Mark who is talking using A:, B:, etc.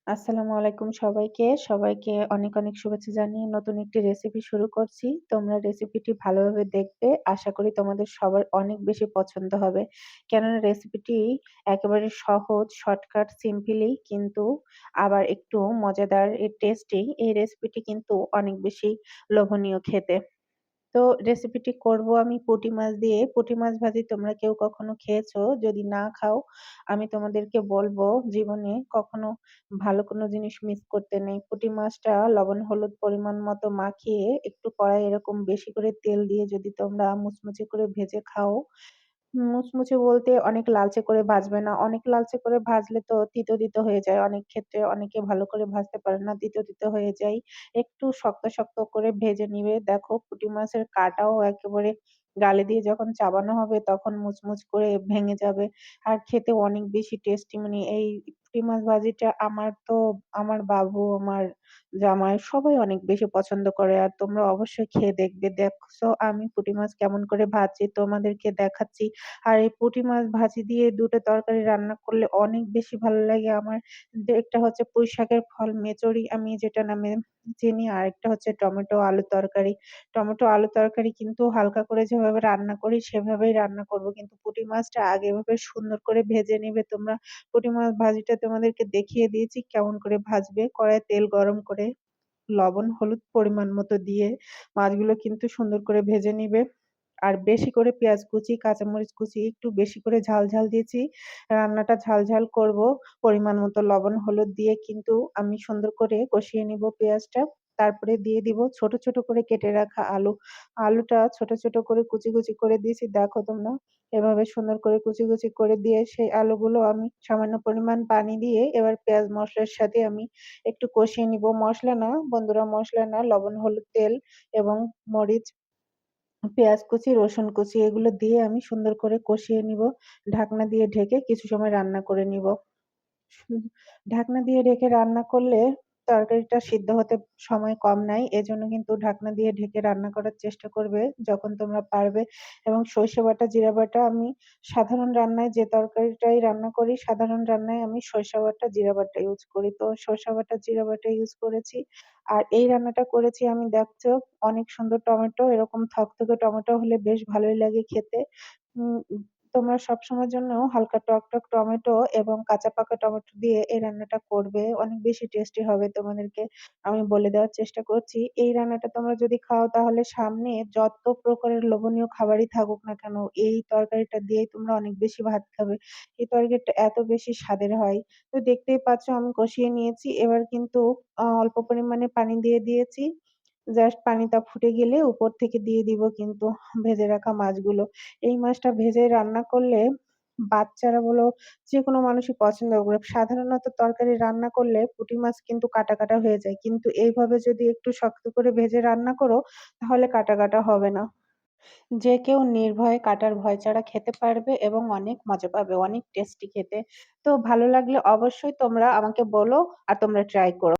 A: আসসালামু আলাইকুম সবাইকে। সবাইকে অনেক, অনেক শুভেচ্ছা জানিয়ে নতুন একটি রেসিপি শুরু করছি। তোমরা রেসিপিটি ভালোভাবে দেখবে। আশা করি তোমাদের সবার অনেক বেশি পছন্দ হবে। কেননা রেসিপিটি একেবারে সহজ, শর্টকাট, সিম্পলি কিন্তু আবার একটু মজাদার টেস্টি। এই রেসিপিটি কিন্তু অনেক বেশি লোভনীয় খেতে। তো রেসিপিটি করব আমি পুঁটি মাছ দিয়ে। পুঁটি মাছ ভাজি তোমরা কেউ কখনো খেয়েছো? যদি না খাও, আমি তোমাদেরকে বলব জীবনে কখনো ভালো কোনো জিনিস মিস করতে নেই। পুঁটি মাছটা লবণ হলুদ পরিমাণ মতো মাখিয়ে একটু কড়াইয়ে এরকম বেশি করে তেল দিয়ে যদি তোমরা মুচমুচে করে ভেজে খাও, মুচমুচে বলতে অনেক লালচে করে ভাজবে না। অনেক লালচে করে ভাজলে তো তিতো, তিতো হয়ে যায়। অনেক ক্ষেত্রে অনেকে ভালো করে ভাজতে পারে না। তিতো, তিতো হয়ে যায়। একটু শক্ত, শক্ত করে ভেজে নিবে। দেখো পুঁটি মাছের কাঁটাও একেবারে গালে দিয়ে যখন চাবানো হবে তখন মুচমুচ করে ভেঙে যাবে। আর খেতে অনেক বেশি টেস্টি মানে এই পুঁটি মাছ ভাজিটা আমার বাবু, আমার জামাই সবাই অনেক বেশি পছন্দ করে। আর তোমরা অবশ্যই খেয়ে দেখবে। দেখছো আমি পুঁটি মাছ কেমন করে ভাজি তোমাদেরকে দেখাচ্ছি। আর এই পুঁটি মাছ ভাজি দিয়ে ২ টা তরকারি রান্না করলে অনেক বেশি ভালো লাগে আমার। একটা হচ্ছে পুঁইশাকের ফল মেচড়ি আমি যেটা নামে চিনি, আরেকটা হচ্ছে টমেটো আলুর তরকারি। টমেটো আলুর তরকারি কিন্তু হালকা করে যেভাবে রান্না করি সেভাবেই রান্না করব। কিন্তু পুঁটি মাছটা আগে এভাবে সুন্দর করে ভেজে নিবে তোমরা। পুঁটি মাছ ভাজিটা তোমাদেরকে দেখিয়ে দিয়েছি কেমন করে ভাজবে। কড়াইয়ে তেল গরম করে লবণ, হলুদ পরিমাণ মতো দিয়ে মাছগুলো কিন্তু সুন্দর করে ভেজে নিবে। আর বেশি করে পেঁয়াজ কুচি, কাঁচামরিচ কুচি একটু বেশি করে ঝাল, ঝাল দিয়েছি। রান্নাটা ঝাল, ঝাল করব। পরিমাণ মতো লবণ, হলুদ দিয়ে কিন্তু আমি সুন্দর করে কষিয়ে নিব পেঁয়াজটা। তারপরে দিয়ে দিব ছোট, ছোট করে কেটে রাখা আলু। আলুটা ছোট, ছোট করে কুচি, কুচি করে দিয়েছি। দেখো তোমরা এভাবে সুন্দর করে কুচি, কুচি করে দিয়ে সেই আলুগুলো আমি সামান্য পরিমাণ পানি দিয়ে এবার পেঁয়াজ মসলার সাথে আমি একটু কষিয়ে নিব। মসলা না বন্ধুরা, মসলা না, লবণ, হলুদ, তেল এবং মরিচ, পেঁয়াজ কুচি, রসুন কুচি এগুলো দিয়ে আমি সুন্দর করে কষিয়ে নিব। ঢাকনা দিয়ে ঢেকে কিছু সময় রান্না করে নিব। হুম, ঢাকনা দিয়ে ঢেকে রান্না করলে তরকারিটা সিদ্ধ হতে সময় কম নেয়। এজন্য কিন্তু ঢাকনা দিয়ে ঢেকে রান্না করার চেষ্টা করবে যখন তোমরা পারবে। এবং সরিষা বাটা, জিরা বাটা আমি সাধারণ রান্নায় যে তরকারিটাই রান্না করি, সাধারণ রান্নায় আমি সরিষা বাটা, জিরা বাটা ইউজ করি। তো সরিষা বাটা, জিরা বাটা ইউজ করেছি। আর এই রান্নাটা করেছি আমি দেখছো অনেক সুন্দর টমেটো এরকম থকথকে টমেটো হলে বেশ ভালোই লাগে খেতে। উম তোমরা সবসময়ের জন্য হালকা টক, টক টমেটো এবং কাঁচা পাকা টমেটো দিয়ে এই রান্নাটা করবে। অনেক বেশি টেস্টি হবে তোমাদেরকে আমি বলে দেওয়ার চেষ্টা করছি। এই রান্নাটা তোমরা যদি খাও তাহলে সামনে যত প্রকারের লোভনীয় খাবারই থাকুক না কেন, এই তরকারিটা দিয়েই তোমরা অনেক বেশি ভাত খাবে। এই তরকারিটা এত বেশি স্বাদের হয়। তো দেখতেই পাচ্ছ আমি কষিয়ে নিয়েছি। এবার কিন্তু অল্প পরিমাণে পানি দিয়ে দিয়েছি। জাস্ট পানিটা ফুটে গেলে উপর থেকে দিয়ে দিব কিন্তু ভেজে রাখা মাছগুলো। এই মাছটা ভেজে রান্না করলে বাচ্চারা বলো যেকোনো মানুষই পছন্দ করে। সাধারণত তরকারি রান্না করলে পুঁটি মাছ কিন্তু কাটা, কাটা হয়ে যায়। কিন্তু এইভাবে যদি একটু শক্ত করে ভেজে রান্না করো তাহলে কাটা, কাটা হবে না। যে কেউ নির্ভয়ে কাটার ভয় ছাড়া খেতে পারবে এবং অনেক মজা পাবে, অনেক টেস্টি খেতে। তো ভালো লাগলে অবশ্যই তোমরা আমাকে বলো আর তোমরা ট্রাই করো।